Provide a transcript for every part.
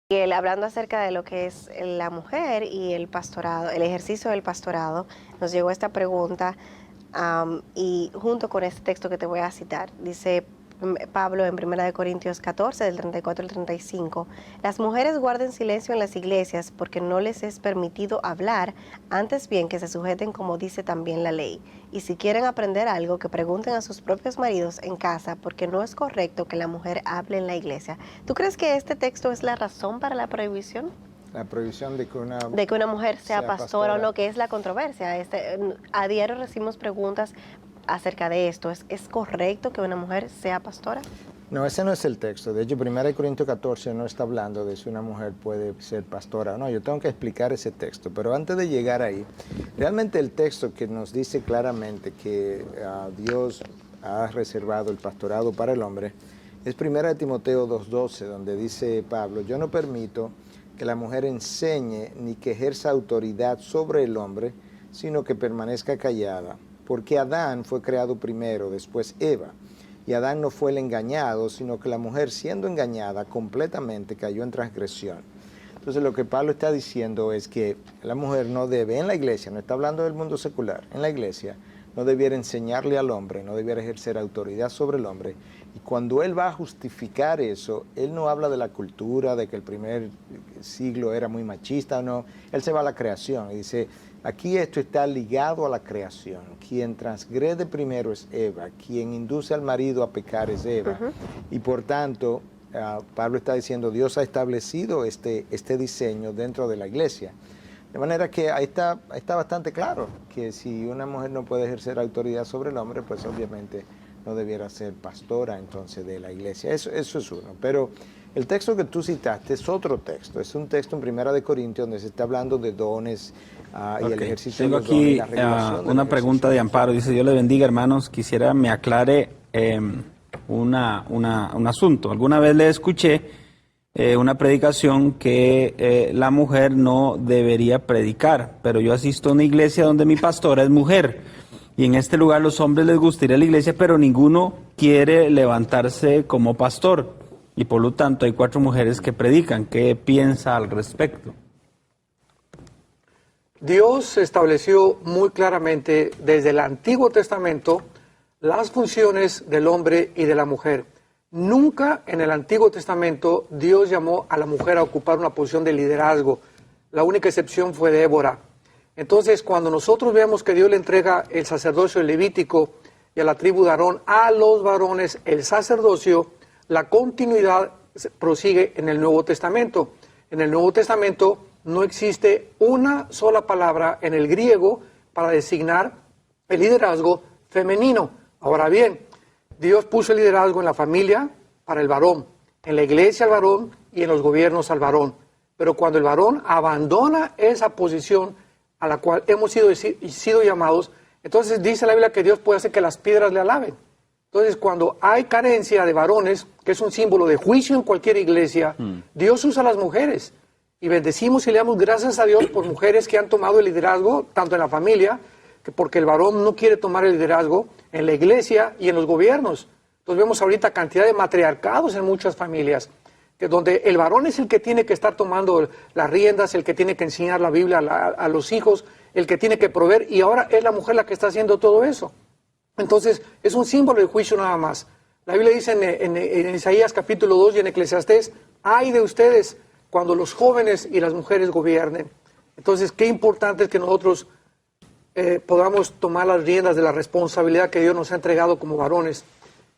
Y él hablando acerca de lo que es la mujer y el pastorado, el ejercicio del pastorado, nos llegó esta pregunta y junto con este texto que te voy a citar, dice Pablo en 1 Corintios 14, del 34 al 35, las mujeres guarden silencio en las iglesias porque no les es permitido hablar, antes bien que se sujeten como dice también la ley. Y si quieren aprender algo, que pregunten a sus propios maridos en casa, porque no es correcto que la mujer hable en la iglesia. ¿Tú crees que este texto es la razón para la prohibición? La prohibición De que una mujer sea sea pastora o pastora. no, que es la controversia. A diario recibimos preguntas acerca de esto. ¿Es correcto que una mujer sea pastora? No, ese no es el texto. De hecho, 1 Corintios 14 no está hablando de si una mujer puede ser pastora o no. Yo tengo que explicar ese texto. Pero antes de llegar ahí, realmente el texto que nos dice claramente que Dios ha reservado el pastorado para el hombre es 1 Timoteo 2:12, donde dice Pablo, yo no permito que la mujer enseñe ni que ejerza autoridad sobre el hombre, sino que permanezca callada. Porque Adán fue creado primero, después Eva. Y Adán no fue el engañado, sino que la mujer, siendo engañada completamente, cayó en transgresión. Entonces lo que Pablo está diciendo es que la mujer no debe, en la iglesia, no está hablando del mundo secular, en la iglesia, no debiera enseñarle al hombre, no debiera ejercer autoridad sobre el hombre. Y cuando él va a justificar eso, él no habla de la cultura, de que el primer siglo era muy machista, no. Él se va a la creación y dice, aquí esto está ligado a la creación. Quien transgrede primero es Eva, quien induce al marido a pecar es Eva. Y por tanto, Pablo está diciendo, Dios ha establecido este diseño dentro de la iglesia. De manera que ahí está bastante claro que si una mujer no puede ejercer autoridad sobre el hombre, pues obviamente no debiera ser pastora entonces de la iglesia. Eso es uno. Pero el texto que tú citaste es otro texto. Es un texto en 1 Corintios donde se está hablando de dones y el ejercicio Tengo de los dones y aquí la regulación del una ejercicio pregunta de de los Amparo. dones. Dice, Dios le bendiga, hermanos. Quisiera me aclare un asunto. Alguna vez le escuché una predicación que la mujer no debería predicar, pero yo asisto a una iglesia donde mi pastora es mujer. Y en este lugar los hombres les gusta ir a la iglesia, pero ninguno quiere levantarse como pastor. Y por lo tanto hay 4 mujeres que predican. ¿Qué piensa al respecto? Dios estableció muy claramente desde el Antiguo Testamento las funciones del hombre y de la mujer. Nunca en el Antiguo Testamento Dios llamó a la mujer a ocupar una posición de liderazgo. La única excepción fue Débora. Entonces, cuando nosotros vemos que Dios le entrega el sacerdocio levítico y a la tribu de Aarón, a los varones el sacerdocio, la continuidad prosigue en el Nuevo Testamento. En el Nuevo Testamento no existe una sola palabra en el griego para designar el liderazgo femenino. Ahora bien, Dios puso el liderazgo en la familia para el varón, en la iglesia al varón y en los gobiernos al varón. Pero cuando el varón abandona esa posición a la cual hemos sido llamados, entonces dice la Biblia que Dios puede hacer que las piedras le alaben. Entonces, cuando hay carencia de varones, que es un símbolo de juicio en cualquier iglesia, Dios usa a las mujeres. Y bendecimos y le damos gracias a Dios por mujeres que han tomado el liderazgo, tanto en la familia, que porque el varón no quiere tomar el liderazgo, en la iglesia y en los gobiernos. Entonces vemos ahorita cantidad de matriarcados en muchas familias, que donde el varón es el que tiene que estar tomando las riendas, el que tiene que enseñar la Biblia a los hijos, el que tiene que proveer, y ahora es la mujer la que está haciendo todo eso. Entonces es un símbolo de juicio nada más. La Biblia dice en Isaías capítulo 2 y en Eclesiastés, ay de ustedes cuando los jóvenes y las mujeres gobiernen. Entonces, qué importante es que nosotros podamos tomar las riendas de la responsabilidad que Dios nos ha entregado como varones.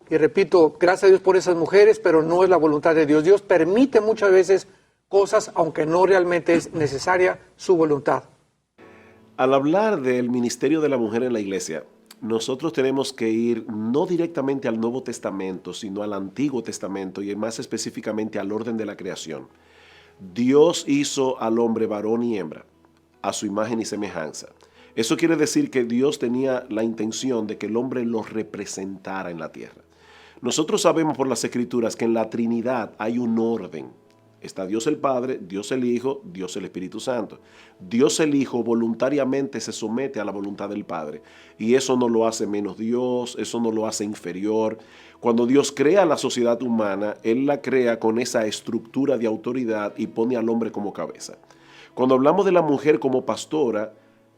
Y repito, gracias a Dios por esas mujeres, pero no es la voluntad de Dios. Dios permite muchas veces cosas, aunque no realmente es necesaria su voluntad. Al hablar del ministerio de la mujer en la iglesia, nosotros tenemos que ir no directamente al Nuevo Testamento, sino al Antiguo Testamento y más específicamente al orden de la creación. Dios hizo al hombre varón y hembra, a su imagen y semejanza. Eso quiere decir que Dios tenía la intención de que el hombre lo representara en la tierra. Nosotros sabemos por las Escrituras que en la Trinidad hay un orden. Está Dios el Padre, Dios el Hijo, Dios el Espíritu Santo. Dios el Hijo voluntariamente se somete a la voluntad del Padre. Y eso no lo hace menos Dios, eso no lo hace inferior. Cuando Dios crea la sociedad humana, Él la crea con esa estructura de autoridad y pone al hombre como cabeza. Cuando hablamos de la mujer como pastora,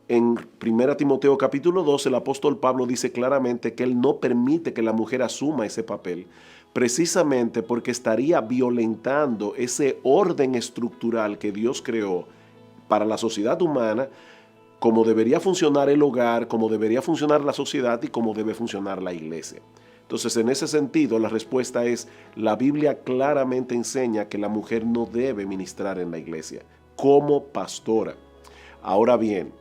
en 1 Timoteo capítulo 2, el apóstol Pablo dice claramente que él no permite que la mujer asuma ese papel, precisamente porque estaría violentando ese orden estructural que Dios creó para la sociedad humana, cómo debería funcionar el hogar, cómo debería funcionar la sociedad y cómo debe funcionar la iglesia. Entonces, en ese sentido, la respuesta es, la Biblia claramente enseña que la mujer no debe ministrar en la iglesia como pastora. Ahora bien,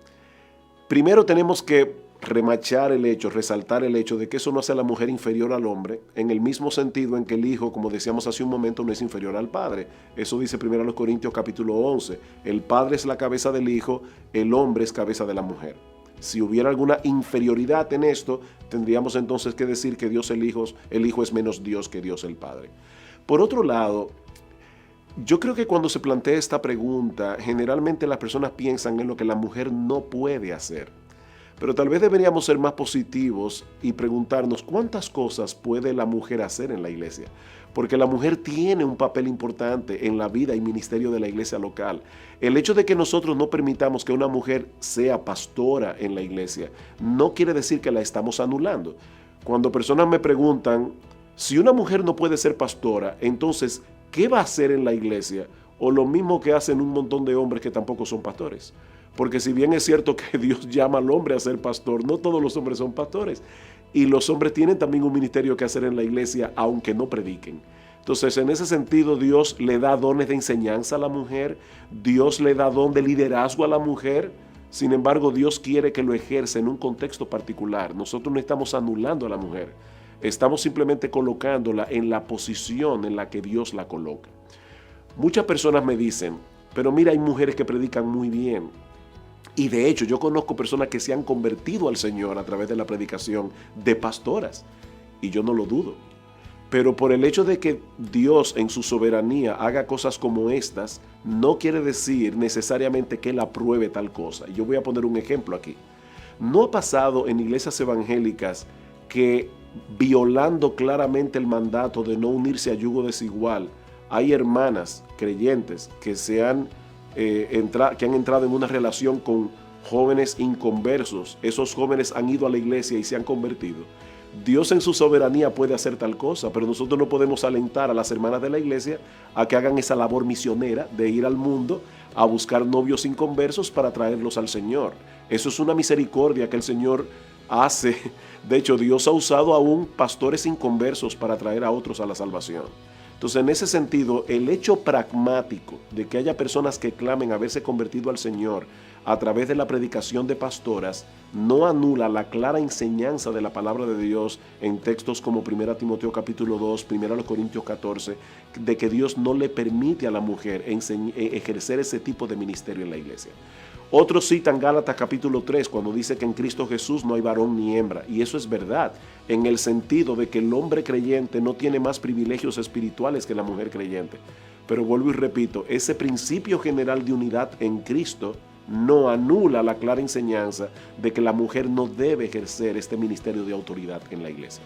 primero tenemos que remachar el hecho, resaltar el hecho de que eso no hace a la mujer inferior al hombre, en el mismo sentido en que el hijo, como decíamos hace un momento, no es inferior al padre. Eso dice 1 Corintios capítulo 11. El padre es la cabeza del hijo, el hombre es cabeza de la mujer. Si hubiera alguna inferioridad en esto, tendríamos entonces que decir que Dios el hijo es menos Dios que Dios el Padre. Por otro lado, yo creo que cuando se plantea esta pregunta, generalmente las personas piensan en lo que la mujer no puede hacer. Pero tal vez deberíamos ser más positivos y preguntarnos cuántas cosas puede la mujer hacer en la iglesia. Porque la mujer tiene un papel importante en la vida y ministerio de la iglesia local. El hecho de que nosotros no permitamos que una mujer sea pastora en la iglesia no quiere decir que la estamos anulando. Cuando personas me preguntan, si una mujer no puede ser pastora, entonces, ¿qué va a hacer en la iglesia? O lo mismo que hacen un montón de hombres que tampoco son pastores. Porque si bien es cierto que Dios llama al hombre a ser pastor, no todos los hombres son pastores. Y los hombres tienen también un ministerio que hacer en la iglesia, aunque no prediquen. Entonces, en ese sentido, Dios le da dones de enseñanza a la mujer. Dios le da don de liderazgo a la mujer. Sin embargo, Dios quiere que lo ejerza en un contexto particular. Nosotros no estamos anulando a la mujer. Estamos simplemente colocándola en la posición en la que Dios la coloca. Muchas personas me dicen, pero mira, hay mujeres que predican muy bien. Y de hecho, yo conozco personas que se han convertido al Señor a través de la predicación de pastoras. Y yo no lo dudo. Pero por el hecho de que Dios en su soberanía haga cosas como estas, no quiere decir necesariamente que Él apruebe tal cosa. Y yo voy a poner un ejemplo aquí. ¿No ha pasado en iglesias evangélicas que, violando claramente el mandato de no unirse a yugo desigual, hay hermanas creyentes que que han entrado en una relación con jóvenes inconversos? Esos jóvenes han ido a la iglesia y se han convertido. Dios en su soberanía puede hacer tal cosa, pero nosotros no podemos alentar a las hermanas de la iglesia a que hagan esa labor misionera de ir al mundo a buscar novios inconversos para traerlos al Señor. Eso es una misericordia que el Señor hace. De hecho, Dios ha usado aún pastores inconversos para traer a otros a la salvación. Entonces, en ese sentido, el hecho pragmático de que haya personas que clamen haberse convertido al Señor a través de la predicación de pastoras no anula la clara enseñanza de la palabra de Dios en textos como 1 Timoteo capítulo 2, 1 Corintios 14, de que Dios no le permite a la mujer ejercer ese tipo de ministerio en la iglesia. Otros citan Gálatas capítulo 3 cuando dice que en Cristo Jesús no hay varón ni hembra, y eso es verdad, en el sentido de que el hombre creyente no tiene más privilegios espirituales que la mujer creyente. Pero vuelvo y repito, ese principio general de unidad en Cristo no anula la clara enseñanza de que la mujer no debe ejercer este ministerio de autoridad en la iglesia.